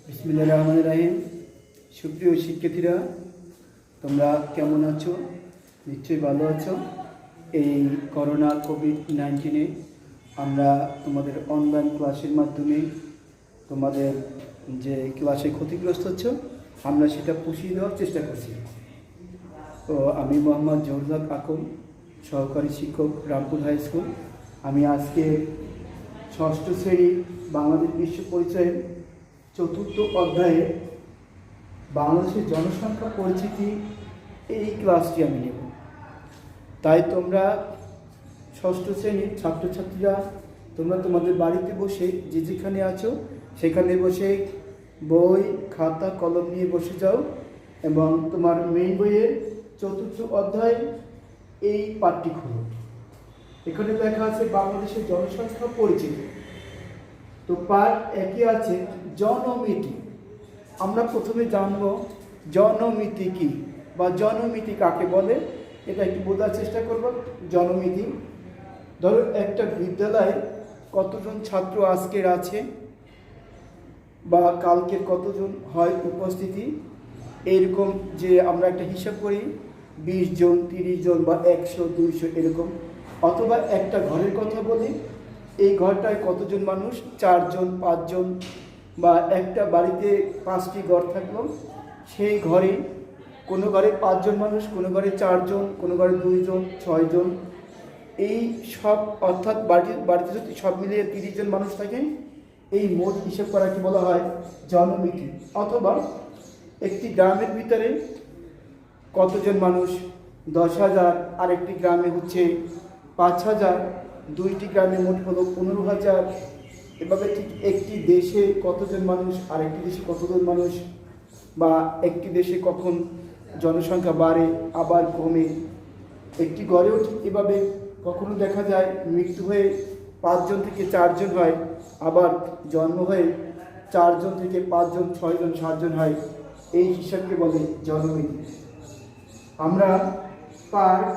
বিসমিল্লাহির রহমানির রহিম। সুপ্রিয় শিক্ষার্থীরা, তোমরা কেমন আছো? নিশ্চয়ই ভালো আছো। এই করোনা কোভিড-19 আমরা তোমাদের অনলাইন ক্লাসের মাধ্যমে তোমাদের যে ক্লাসে ক্ষতিগ্রস্ত হচ্ছ আমরা সেটা পুষিয়ে দেওয়ার চেষ্টা করছি। তো আমি মোহাম্মদ জহুরুল আকম, সহকারী শিক্ষক, রামপুর হাই স্কুল। আমি আজকে ষষ্ঠ শ্রেণী বাংলাদেশ বিশ্ব পরিচয়ের চতুর্থ অধ্যায়ে বাংলাদেশের জনসংখ্যা পরিচিতি এই ক্লাসটি আমি নেব। তাই তোমরা ষষ্ঠ শ্রেণীর ছাত্রছাত্রীরা তোমরা তোমাদের বাড়িতে বসে যে যেখানে আছো সেখানে বসে বই, খাতা, কলম নিয়ে বসে যাও এবং তোমার মেইন বইয়ের চতুর্থ অধ্যায় এই পাঠটি খুলো। এখানে লেখা আছে বাংলাদেশের জনসংখ্যা পরিচিতি। তো পার্ট একই আছে জনমিতি। আমরা প্রথমে জানব জনমিতি কি বা জনমিতি কাকে বলে, এটা একটু বোঝার চেষ্টা করব। জনমিতি, ধরো একটা বিদ্যালয়ে কতজন ছাত্র আজকের আছে বা কালকের কতজন হয় উপস্থিতি, এরকম যে আমরা একটা হিসাব করি 20 জন, 30 জন বা 100, 200 এরকম। অথবা একটা ঘরের কথা বলি, এই ঘরটায় কতজন মানুষ, 4 জন, 5 জন, বা একটা বাড়িতে 5টি ঘর থাকলো, সেই ঘরে কোনো ঘরে 5 জন মানুষ, কোনো ঘরে 4 জন, কোনো ঘরে 2 জন, 6 জন, এই সব অর্থাৎ বাড়িতে যদি সব মিলিয়ে 30 জন মানুষ থাকে, এই মোট হিসেব করাকে বলা হয় জনমিতি। অথবা একটি গ্রামের ভিতরে কতজন মানুষ, 10,000, আরেকটি গ্রামে হচ্ছে 5,000, 2টি গ্রামে মোট হলো 15,000। এভাবে ঠিক একটি দেশে কতজন মানুষ, আরেকটি দেশে কতজন মানুষ, বা একটি দেশে কখন জনসংখ্যা বাড়ে আবার কমে। একটি ঘরেও ঠিক এভাবে কখনো দেখা যায় মৃত্যু হয়ে 5 জন থেকে 4 জন হয়, আবার জন্ম হয়ে 4 জন থেকে 5 জন, 6 জন, 7 জন হয়। এই হিসাবকে বলে জনমিতি। আমরা পার্ট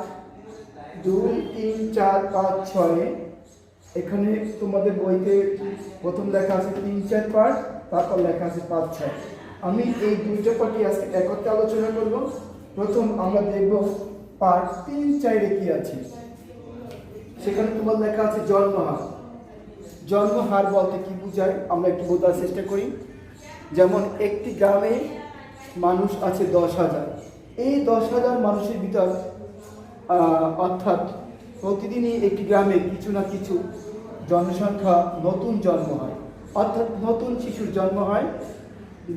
2, 3, 4, 5, 6 এখানে তোমাদের বইতে প্রথম লেখা আছে 3, 4 পার্ট, তারপর লেখা আছে 5, 6। আমি এই দুইটা পার্টি আজকে একত্রে আলোচনা করব। প্রথম আমরা দেখব পার্ট 3, 4 কি আছে। সেখানে তোমার লেখা আছে জন্মহার। জন্মহার বলতে কি বোঝায় আমরা একটু বোঝার চেষ্টা করি। যেমন একটি গ্রামে মানুষ আছে 10,000। এই 10,000 মানুষের ভিতর অর্থাৎ প্রতিদিনই একটি গ্রামে কিছু না কিছু জনসংখ্যা নতুন জন্ম হয়, অর্থাৎ নতুন শিশুর জন্ম হয়।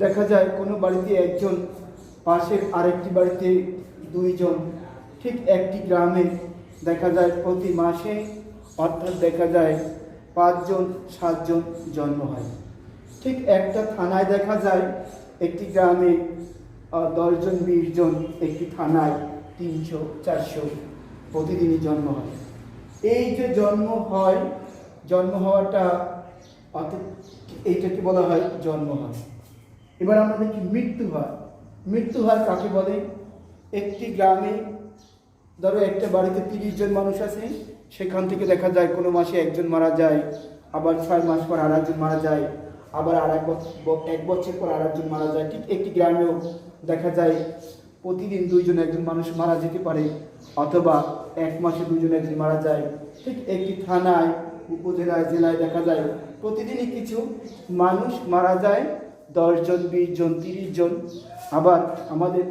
দেখা যায় কোনো বাড়িতে 1 জন, পাশের আরেকটি বাড়িতে 2 জন। ঠিক একটি গ্রামে দেখা যায় প্রতি মাসে অর্থাৎ দেখা যায় 5 জন, 7 জন জন্ম হয়। ঠিক একটা থানায় দেখা যায় একটি গ্রামে 10 জন, 20 জন, একটি থানায় 300, 400 প্রতিদিনই জন্ম হয়। এই যে জন্ম হয়, জন্ম হওয়াটা অর্থাৎ এইটাকে বলা হয় জন্ম হয়। এবার আমরা দেখি মৃত্যু হয়। মৃত্যু হয় কাকে বলে? একটি গ্রামে ধরো একটা বাড়িতে 30 জন মানুষ আছে, সেখান থেকে দেখা যায় কোনো মাসে 1 জন মারা যায়, আবার 6 মাস পর আরেকজন মারা যায়, আবার 1 বছর পর আরেকজন মারা যায়। ঠিক একটি গ্রামেও দেখা যায় প্রতিদিন 2 জন, 1 জন মানুষ মারা যেতে পারে, অথবা 1 মাসে 2 জন, 1 জন মারা যায়। ঠিক একটি থানায়, উপজেলায়, জেলায় দেখা যায় প্রতিদিনই কিছু মানুষ মারা যায়, 10 জন, 20 জন, 30 জন। আবার আমাদের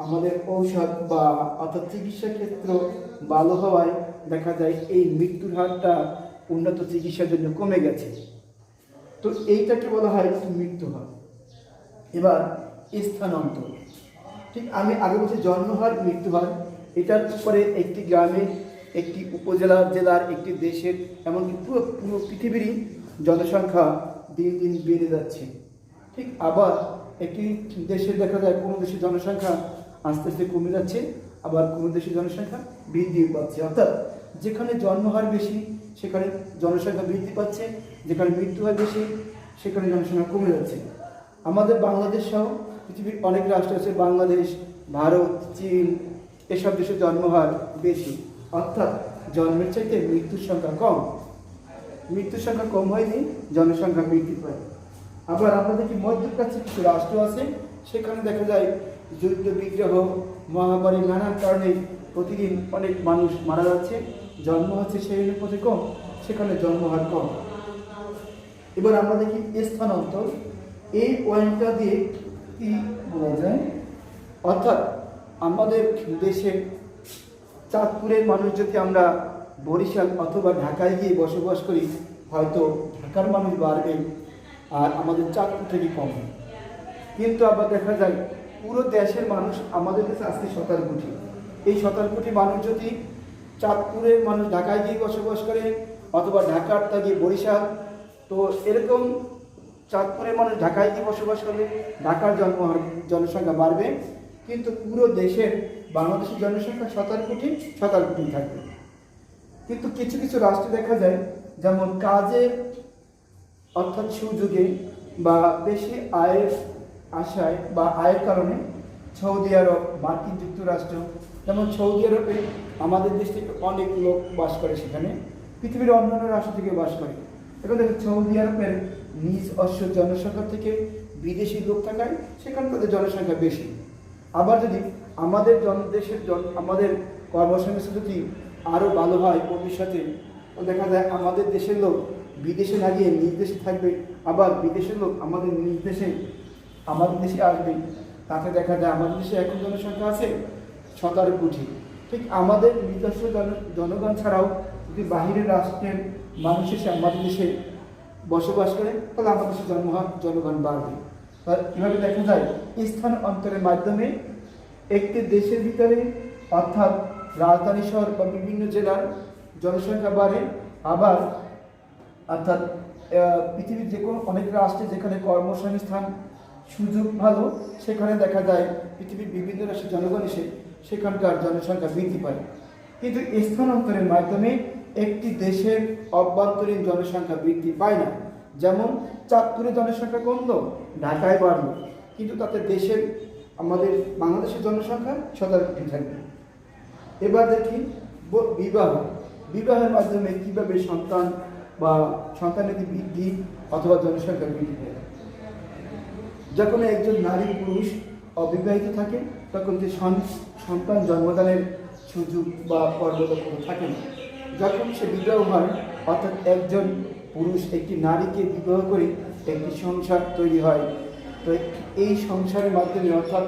আমাদের ঔষধ বা অর্থাৎ চিকিৎসা ক্ষেত্র ভালো হওয়ায় দেখা যায় এই মৃত্যুর হারটা উন্নত চিকিৎসার জন্য কমে গেছে। তো এইটাকে বলা হয় মৃত্যু হার। এবার স্থানান্তর। ঠিক আমি আগে বলছি জন্মহার, মৃত্যু হার। এটার পরে একটি গ্রামে, একটি উপজেলার, জেলার, একটি দেশের, এমনকি পুরো পৃথিবীরই জনসংখ্যা দিন দিন বেড়ে যাচ্ছে। ঠিক আবার একটি দেশে দেখা যায় কোনো দেশের জনসংখ্যা আস্তে আস্তে কমে যাচ্ছে, আবার কোনো দেশের জনসংখ্যা বৃদ্ধি পাচ্ছে। অর্থাৎ যেখানে জন্মহার বেশি সেখানে জনসংখ্যা বৃদ্ধি পাচ্ছে, যেখানে মৃত্যু হার বেশি সেখানে জনসংখ্যা কমে যাচ্ছে। আমাদের বাংলাদেশ সহ পৃথিবীর অনেক রাষ্ট্র আছে, বাংলাদেশ, ভারত, চীন, এসব দেশের জন্মহার বেশি। অর্থাৎ জন্মের চাইতে মৃত্যুর সংখ্যা কম। মৃত্যুর সংখ্যা কম হয়নি, জনসংখ্যা বৃদ্ধি পায়। আবার আমরা দেখি মধ্যপ্রাচ্যে কিছু রাষ্ট্র আছে, সেখানে দেখা যায় যুদ্ধ বিগ্রহ মহামারী নানান কারণে প্রতিদিন অনেক মানুষ মারা যাচ্ছে, জন্ম হচ্ছে সেই অনুপাতে কম, সেখানে জন্মহার কম। এবার আমরা দেখি স্থানান্তর, এই পয়েন্টটা দিয়ে কি বলা যায়, অর্থাৎ আমাদের দেশে চাঁদপুরের মানুষ যদি আমরা বরিশাল অথবা ঢাকায় গিয়ে বসবাস করি, হয়তো ঢাকার মানুষ বাড়বে আর আমাদের চাঁদপুর থেকে কম। কিন্তু আবার দেখা যায় পুরো দেশের মানুষ আমাদের দেশে আসতে 17 কোটি। এই 17 কোটি মানুষ যদি চাঁদপুরের মানুষ ঢাকায় গিয়ে বসবাস করে অথবা ঢাকার তা গিয়ে বরিশাল, তো এরকম চাঁদপুরের মানুষ ঢাকায় গিয়ে বসবাস করলে ঢাকার জনসংখ্যা বাড়বে, কিন্তু পুরো দেশের বাংলাদেশের জনসংখ্যা 17 কোটি থাকবে। কিন্তু কিছু কিছু রাষ্ট্রে দেখা যায়, যেমন কাজের অর্থাৎ সুযোগে বা বেশি আয়ের আশায় বা আয়ের কারণে সৌদি আরব, মার্কিন যুক্তরাষ্ট্র, যেমন সৌদি আরবে আমাদের দেশ থেকে অনেক লোক বাস করে, সেখানে পৃথিবীর অন্যান্য রাষ্ট্র থেকে বাস করে। এখন দেখুন সৌদি আরবের নিজ অশ্ব জনসংখ্যা থেকে বিদেশি লোক থাকায় সেখানে তাদের জনসংখ্যা বেশি। আবার যদি আমাদের দেশের আমাদের কর্মসংস্থান যদি আরও ভালো হয় ভবিষ্যতে, তো দেখা যায় আমাদের দেশের লোক বিদেশে না গিয়ে নিজ দেশে থাকবে, আবার বিদেশের লোক আমাদের নিজ দেশে আমাদের দেশে আসবে। তাতে দেখা যায় আমাদের দেশে এখন জনসংখ্যা আছে 17 কোটি। ঠিক আমাদের নিজস্ব জনগণ ছাড়াও যদি বাহিরের রাষ্ট্রের মানুষ এসে আমাদের দেশে বসবাস করে, তাহলে আমাদের দেশে জনগণ বাড়বে। এভাবে দেখা যায় স্থান অন্তরের মাধ্যমে একটি দেশের ভিতরে অর্থাৎ রাজধানী শহর বা বিভিন্ন জেলার জনসংখ্যা বাড়ে। আবার অর্থাৎ পৃথিবীর যে কোনো অনেক রাষ্ট্রে যেখানে কর্মসংস্থান সুযোগ ভালো, সেখানে দেখা যায় পৃথিবীর বিভিন্ন রাষ্ট্রের জনগণ এসে সেখানকার জনসংখ্যা বৃদ্ধি পায়। কিন্তু স্থানান্তরের মাধ্যমে একটি দেশের অভ্যন্তরীণ জনসংখ্যা বৃদ্ধি পায় না। যেমন চাঁদপুরে জনসংখ্যা কমলো, ঢাকায় বাড়লো, কিন্তু তাতে দেশের আমাদের বাংলাদেশের জনসংখ্যা 17 কোটি থাকবে। এবার দেখি বিবাহের মাধ্যমে কীভাবে সন্তান বা সন্তানের বৃদ্ধি অথবা জনসংখ্যা বৃদ্ধি পায়। যখন একজন নারী পুরুষ অবিবাহিত থাকে, তখন যে সন্তান জন্মদানের সুযোগ বা পর্বদক্ষ থাকে না। যখন সে বিবাহ হয়, অর্থাৎ একজন পুরুষ একটি নারীকে বিবাহ করে একটি সংসার তৈরি হয়, তো এই সংসারের মাধ্যমে অর্থাৎ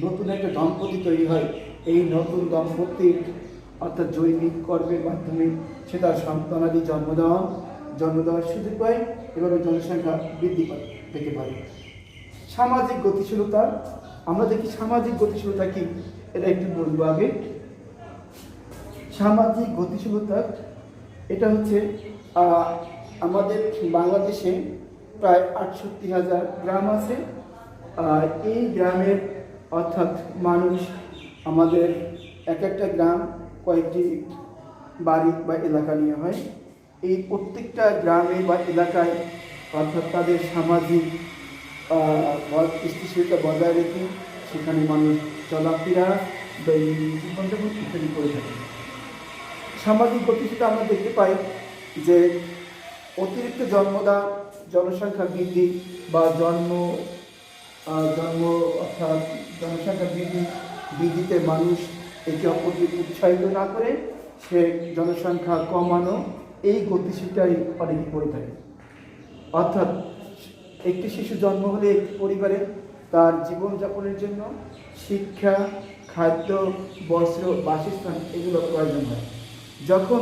নতুন একটা দম্পতি তৈরি হয়। এই নতুন দম্পতির অর্থাৎ জৈবিক কর্মের মাধ্যমে সে তার সন্তানাদি জন্ম দেওয়ার সুযোগ পায়, এভাবে জনসংখ্যা বৃদ্ধি পেতে পারে। সামাজিক গতিশীলতা, আমরা দেখি সামাজিক গতিশীলতা কি, এটা একটু বলবো আগে। সামাজিক গতিশীলতা এটা হচ্ছে আমাদের বাংলাদেশে প্রায় 68,000 গ্রাম আছে। আর এই গ্রামের অর্থাৎ মানুষ, আমাদের এক একটা গ্রাম কয়েকটি বাড়ি বা এলাকা নিয়ে হয়। এই প্রত্যেকটা গ্রামে বা এলাকায় অর্থাৎ তাদের সামাজিক স্থিতিশীলতা বজায় রেখে সেখানে মানুষ চলাফেরা, দৈনন্দিন জীবনযাপন ইত্যাদি করে থাকে। সামাজিক গতিশীলতা আমরা দেখতে পাই যে অতিরিক্ত জন্মদান, জনসংখ্যা বৃদ্ধি বা জন্ম অর্থাৎ জনসংখ্যা বৃদ্ধিতে মানুষ একে অপরকে উৎসাহিত না করে সে জনসংখ্যা কমানো, এই গতিশীলতাই অনেক করে থাকে। অর্থাৎ একটি শিশু জন্ম হলে একটি পরিবারে তার জীবনযাপনের জন্য শিক্ষা, খাদ্য, বস্ত্র, বাসস্থান এগুলো প্রয়োজন হয়। যখন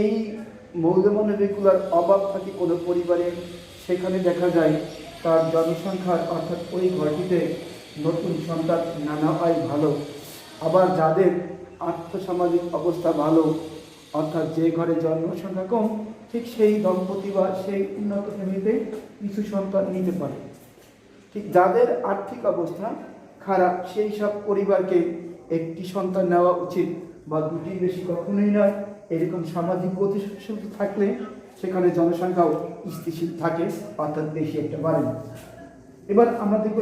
এই মৌলমানবিকগুলোর অভাব থাকে কোনো পরিবারে, সেখানে দেখা যায় তার জনসংখ্যার অর্থাৎ ওই ঘরটিতে নতুন সন্তান না নেওয়াই ভালো। আবার যাদের আর্থসামাজিক অবস্থা ভালো, অর্থাৎ যে ঘরে জন্মসংখ্যা কম, ঠিক সেই দম্পতি বা সেই উন্নত ফ্যামিলিতে কিছু সন্তান নিতে পারে। ঠিক যাদের আর্থিক অবস্থা খারাপ, সেই সব পরিবারকে একটি সন্তান নেওয়া উচিত বা দুটির বেশি কখনোই নয়। এরকম সামাজিক গতিশীলতা থাকলে সেখানে জনসংখ্যাও স্থিতিশীল থাকে, অর্থাৎ বেশি একটা বাড়ে না। এবার আমরা দেখব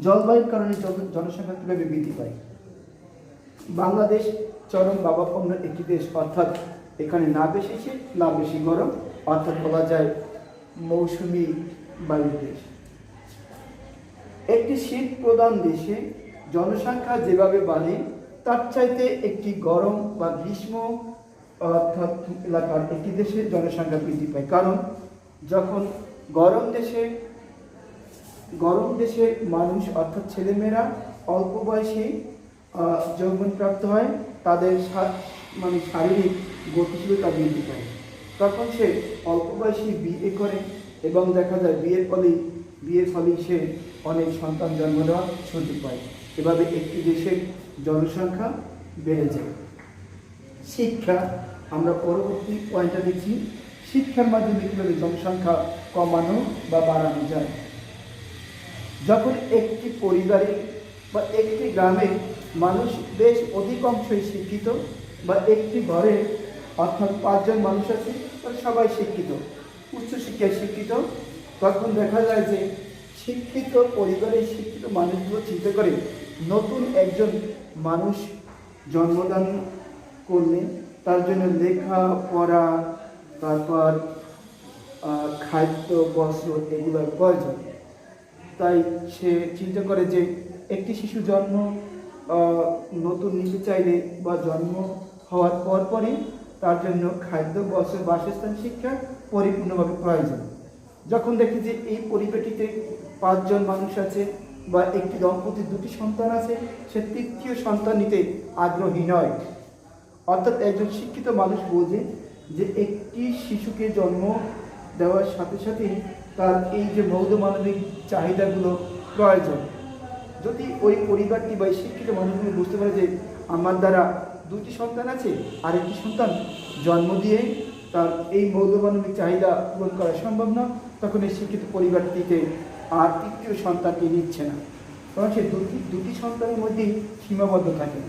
জলবায়ুর কারণে জনসংখ্যা কীভাবে বৃদ্ধি পায়। বাংলাদেশ চরম ভাবাপন্ন একটি দেশ, অর্থাৎ এখানে না বেশি শীত না বেশি গরম, অর্থাৎ বলা যায় মৌসুমী বায়ুর দেশ। একটি শীত প্রধান দেশে জনসংখ্যা যেভাবে বাড়ে তার চাইতে একটি গরম বা গ্রীষ্ম অর্থাৎ এলাকার একটি দেশে জনসংখ্যা বৃদ্ধি পায়। কারণ যখন গরম দেশে মানুষ অর্থাৎ ছেলেমেয়েরা অল্প বয়সে যৌবনপ্রাপ্ত হয়, তাদের শারীরিক গতিশীলতা বৃদ্ধি পায়। তখন সে অল্প বয়সে বিয়ে করে এবং দেখা যায় বিয়ের ফলেই সে অনেক সন্তান জন্ম দেওয়ার সুযোগ পায়। এভাবে একটি দেশের জনসংখ্যা বেড়ে যায়। শিক্ষা, আমরা পরবর্তী পয়েন্টটা দেখছি, শিক্ষার মাধ্যমে কীভাবে জনসংখ্যা কমানো বা বাড়ানো যায়। যখন একটি পরিবারে বা একটি গ্রামে মানুষ বেশ অধিকাংশই শিক্ষিত, বা একটি ঘরে অর্থাৎ 5 জন মানুষ আছে, তারা সবাই শিক্ষিত, উচ্চশিক্ষায় শিক্ষিত, তখন দেখা যায় যে শিক্ষিত পরিবারের শিক্ষিত মানুষগুলো চিন্তা করে নতুন একজন মানুষ জন্মদান করলে তার জন্য লেখাপড়া, তারপর খাদ্য, বস্ত্র এগুলোর প্রয়োজন। তাই সে চিন্তা করে যে একটি শিশু নতুন নিতে চাইলে বা জন্ম হওয়ার পরপরই তার জন্য খাদ্য, বস্ত্র, বাসস্থান, শিক্ষা পরিপূর্ণভাবে প্রয়োজন। যখন দেখি যে এই পরিবেশটিতে 5 জন মানুষ আছে বা একটি দম্পতির 2টি সন্তান আছে, সে 3য় সন্তান নিতে আগ্রহী নয়। অর্থাৎ একজন শিক্ষিত মানুষ বোঝে যে একটি শিশুকে জন্ম দেওয়ার সাথে সাথে তার এই যে মৌলিক চাহিদাগুলো প্রয়োজন। যদি ওই পরিবারটি বা শিক্ষিত মানুষগুলো বুঝতে পারে যে আমার দ্বারা 2টি সন্তান আছে, আর একটি সন্তান জন্ম দিয়ে তার এই মৌলিক চাহিদা পূরণ করা সম্ভব না, তখন এই শিক্ষিত পরিবারটিতে আর 3য় সন্তানটি নিচ্ছে না, কারণ সে দুটি সন্তানের মধ্যেই সীমাবদ্ধ থাকে।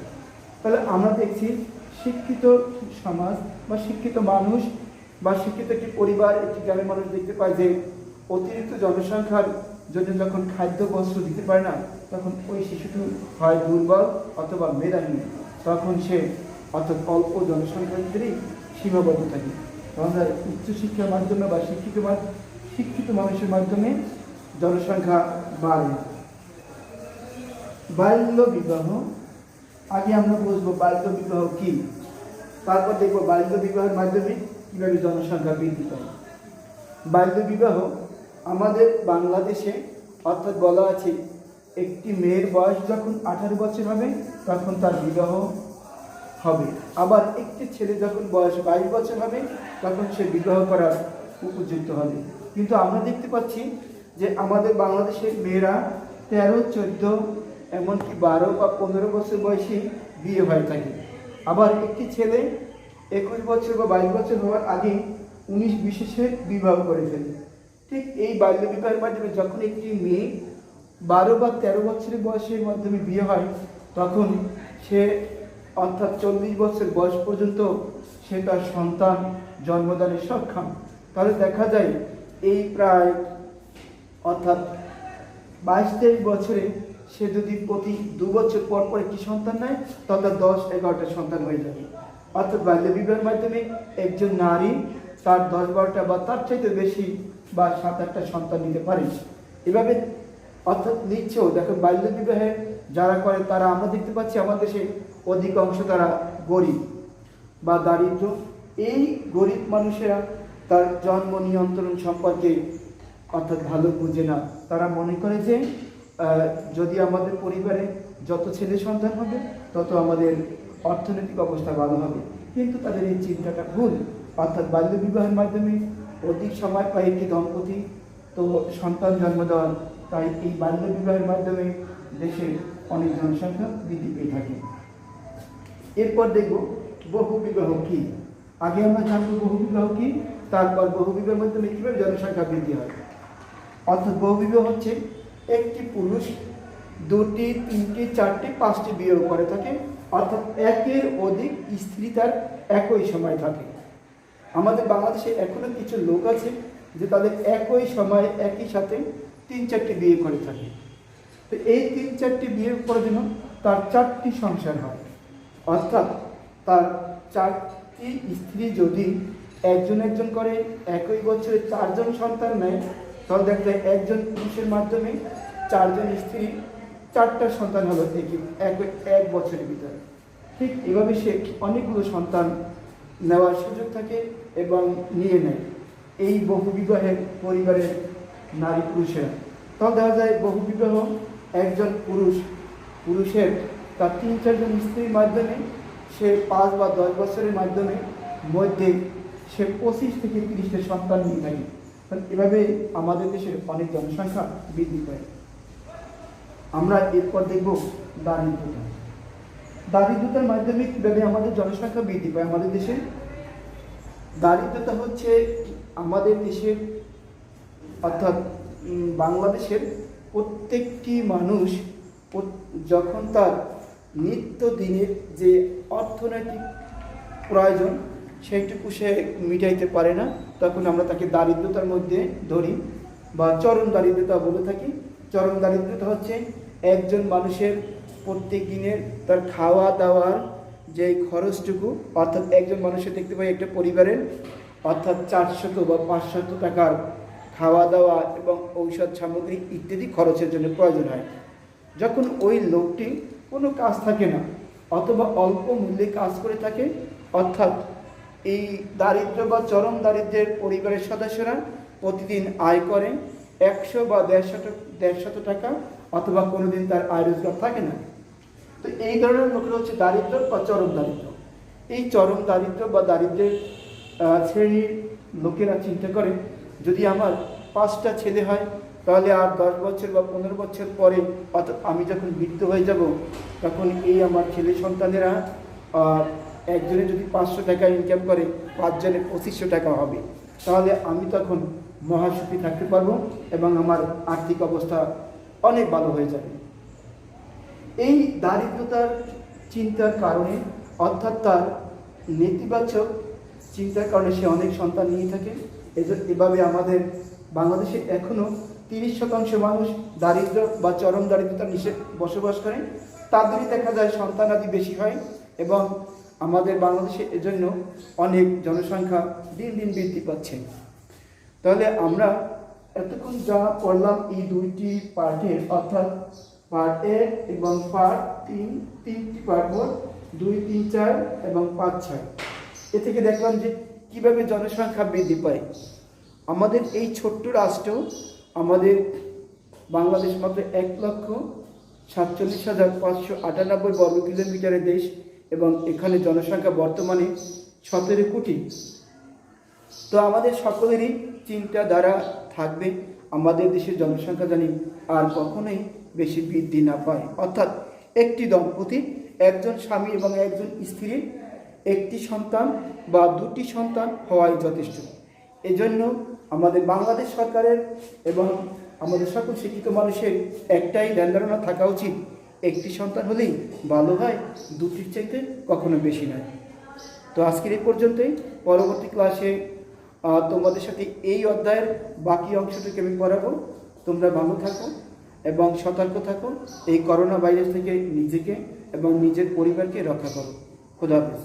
তাহলে আমরা দেখছি শিক্ষিত সমাজ বা শিক্ষিত মানুষ বা শিক্ষিত একটি পরিবার, একটি গ্রামের মানুষ দেখতে পায় যে অতিরিক্ত জনসংখ্যার জন্য যখন খাদ্য, বস্ত্র দিতে পারে না, তখন ওই শিশুটি হয় দুর্বল অথবা মেধাহীন, তখন সে অর্থাৎ অল্প জনসংখ্যার ভিতরেই সীমাবদ্ধ থাকে। আমরা উচ্চশিক্ষার মাধ্যমে বা শিক্ষিত মানুষের মাধ্যমে জনসংখ্যা বাড়ে। বাল্য বিবাহ, আগে আমরা বুঝবো বাল্য বিবাহ কি, তারপর দেখবো বাল্য বিবাহের মাধ্যমে কীভাবে জনসংখ্যা বৃদ্ধি পায়। বাল্য বিবাহ আমাদের বাংলাদেশে অর্থাৎ বলা আছে একটি মেয়ের বয়স যখন 18 বছর হবে তখন তার বিবাহ হবে, আবার একটি ছেলে যখন বয়স 22 বছর হবে তখন সে বিবাহ করার উপযুক্ত হবে। কিন্তু আমরা দেখতে পাচ্ছি যে আমাদের বাংলাদেশের মেয়েরা 13, 14, এমনকি 12 বা 15 বছর বয়সে বিয়ে হয়ে থাকে। আবার একটি ছেলে 21 বছর বা 22 বছর হওয়ার আগে 19-20 বিবাহ করে ফেলে। ঠিক এই বাল্য বিবাহের মাধ্যমে যখন একটি মেয়ে 12 বা 13 বছরের বয়সের মাধ্যমে বিয়ে হয়, তখন সে অর্থাৎ 40 বছর বয়স পর্যন্ত সে তার সন্তান জন্মদানে সক্ষম। তাহলে দেখা যায় এই প্রায় অর্থাৎ 22-23 বছরে সে যদি প্রতি 2 বছর পর পর একটি সন্তান নেয়, তাহলে 10-11টা সন্তান হয়ে যাবে। অর্থাৎ বাল্য বিবাহের মাধ্যমে একজন নারী তার 10-12টা বা তার চাইতে বেশি বা 7-8টা সন্তান নিতে পারে। এভাবে অর্থাৎ নিচ্ছেও। দেখো বাল্য বিবাহে যারা করে তারা আমরা দেখতে পাচ্ছি আমাদের দেশে অধিকাংশ তারা গরিব বা দারিদ্র। এই গরিব মানুষেরা তার জন্ম নিয়ন্ত্রণ সম্পর্কে অর্থাৎ ভালো বুঝে না। তারা মনে করে যে যদি আমাদের পরিবারে যত ছেলে সন্তান হবে তত আমাদের অর্থনৈতিক অবস্থা ভালো হবে, কিন্তু তাদের এই চিন্তাটা ভুল। অর্থাৎ বাল্য বিবাহের মাধ্যমে অধিক সময় পায় একটি দম্পতি তো সন্তান জন্ম দেওয়ার, তাই এই বাল্য বিবাহের মাধ্যমে দেশে অনেক জনসংখ্যা বৃদ্ধি পেয়ে থাকে। এরপর দেখব বহু বিবাহ কি। আগে আমরা জানবো বহু বিবাহ কি, তারপর বহু বিবাহের মাধ্যমে কীভাবে জনসংখ্যা বৃদ্ধি হয়। অর্থাৎ বহু বিবাহ হচ্ছে একটি পুরুষ 2টি, 3টি, 4টি, 5টি বিয়ে করে থাকে, অর্থাৎ একের অধিক স্ত্রী তার একই সময় থাকে। আমাদের বাংলাদেশে এখনো কিছু লোক আছে যে তাদের একই সময় একই সাথে 3-4টি বিয়ে করে থাকে। তো এই 3-4টি বিয়ে করার জন্য তার 4টি সংসার হয়। অর্থাৎ তার 4টি স্ত্রী যদি একজন একজন করে একই বছরে 4জন সন্তান নেয়, তাহলে দেখা যায় একজন পুরুষের মাধ্যমে 4জন স্ত্রী 4টা সন্তান হলো এক বছরের ভিতরে। ঠিক এভাবে সে অনেকগুলো সন্তান নেওয়ার সুযোগ থাকে এবং নিয়ে নেয় এই বহুবিবাহের পরিবারের নারী পুরুষেরা। তাহলে দেখা যায় বহুবিবাহ একজন পুরুষের তার 3-4জন স্ত্রীর মাধ্যমে সে 5 বা 10 বছরের মাধ্যমে মধ্যে সে 25 থেকে 30টা সন্তান নিয়ে থাকে। এভাবে আমাদের দেশের অনেক জনসংখ্যা বৃদ্ধি পায়। আমরা এরপর দেখব দারিদ্রতা। দারিদ্রতার মাধ্যমে কীভাবে আমাদের জনসংখ্যা বৃদ্ধি পায় আমাদের দেশে। দারিদ্রতা হচ্ছে আমাদের দেশের অর্থাৎ বাংলাদেশের প্রত্যেকটি মানুষ যখন তার নিত্যদিনের যে অর্থনৈতিক প্রয়োজন সেইটুকু সে মিটাইতে পারে না, তখন আমরা তাকে দারিদ্রতার মধ্যে ধরি বা চরম দারিদ্রতা বলে থাকি। চরম দারিদ্রতা হচ্ছে একজন মানুষের প্রত্যেক দিনের তার খাওয়া দাওয়ার যে খরচটুকু, অর্থাৎ একজন মানুষের দেখতে পাই একটা পরিবারের অর্থাৎ 400 বা 500 টাকার খাওয়া দাওয়া এবং ঔষধ সামগ্রী ইত্যাদি খরচের জন্য প্রয়োজন হয়। যখন ওই লোকটি কোনো কাজ থাকে না অথবা অল্প মূল্যে কাজ করে থাকে, অর্থাৎ এই দারিদ্র বা চরম দারিদ্র্যের পরিবারের সদস্যরা প্রতিদিন আয় করে 100 বা 150 টাকা, অথবা কোনোদিন তার আয় রোজগার থাকে না। তো এই ধরনের লোকেরা হচ্ছে দারিদ্র বা চরম দারিদ্র। এই চরম দারিদ্র বা দারিদ্র্যের শ্রেণীর লোকেরা চিন্তা করে, যদি আমার 5টা ছেলে হয় তাহলে আর 10 বছর বা 15 বছর পরে, অর্থাৎ আমি যখন বৃদ্ধ হয়ে যাব, তখন এই আমার ছেলে সন্তানেরা একজনে যদি 500 টাকা ইনকাম করে, 5 জনের 2500 টাকা হবে। তাহলে আমি তখন মহাসুখী থাকতে পারবো এবং আমার আর্থিক অবস্থা অনেক ভালো হয়ে যাবে। এই দারিদ্রতার চিন্তার কারণে, অর্থাৎ তার নেতিবাচক চিন্তার কারণে সে অনেক সন্তান নিয়ে থাকে। এভাবে আমাদের বাংলাদেশে এখনও 30% মানুষ দারিদ্র বা চরম দারিদ্রতার নিচে বসবাস করে। তাদেরই দেখা যায় সন্তানাদি বেশি হয় এবং আমাদের বাংলাদেশে এজন্য অনেক জনসংখ্যা দিন দিন বৃদ্ধি পাচ্ছে। তাহলে আমরা এতক্ষণ যা পড়লাম এই 2টি পার্টের, অর্থাৎ পার্ট 1 এবং পার্ট 3, 3টি পার্ট মোট 2, 3, 4 এবং 5, 6। এ থেকে দেখলাম যে কীভাবে জনসংখ্যা বৃদ্ধি পায়। আমাদের এই ছোট্ট রাষ্ট্র, আমাদের বাংলাদেশ মাত্র 1,47,598 বর্গ কিলোমিটারের দেশ এবং এখানে জনসংখ্যা বর্তমানে 17 কোটি। তো আমাদের সকলেরই চিন্তাধারা থাকবে আমাদের দেশের জনসংখ্যা জানি আর কখনোই বেশি বৃদ্ধি না পায়, অর্থাৎ একটি দম্পতি, একজন স্বামী এবং একজন স্ত্রীর একটি সন্তান বা 2টি সন্তান হওয়াই যথেষ্ট। এজন্য আমাদের বাংলাদেশ সরকারের এবং আমাদের সকল শিক্ষিত মানুষের একটাই ধ্যান ধারণা থাকা উচিত, একটি সন্তান হলেই ভালো হয়, 2টির চাইতে কখনো বেশি নয়। তো আজকের এই পর্যন্তই। পরবর্তী ক্লাসে তোমাদের সাথে এই অধ্যায়ের বাকি অংশটুকু আমি পড়াবো। তোমরা ভালো থাকো এবং সতর্ক থাকো। এই করোনা ভাইরাস থেকে নিজেকে এবং নিজের পরিবারকে রক্ষা করো। খোদা হাফেজ।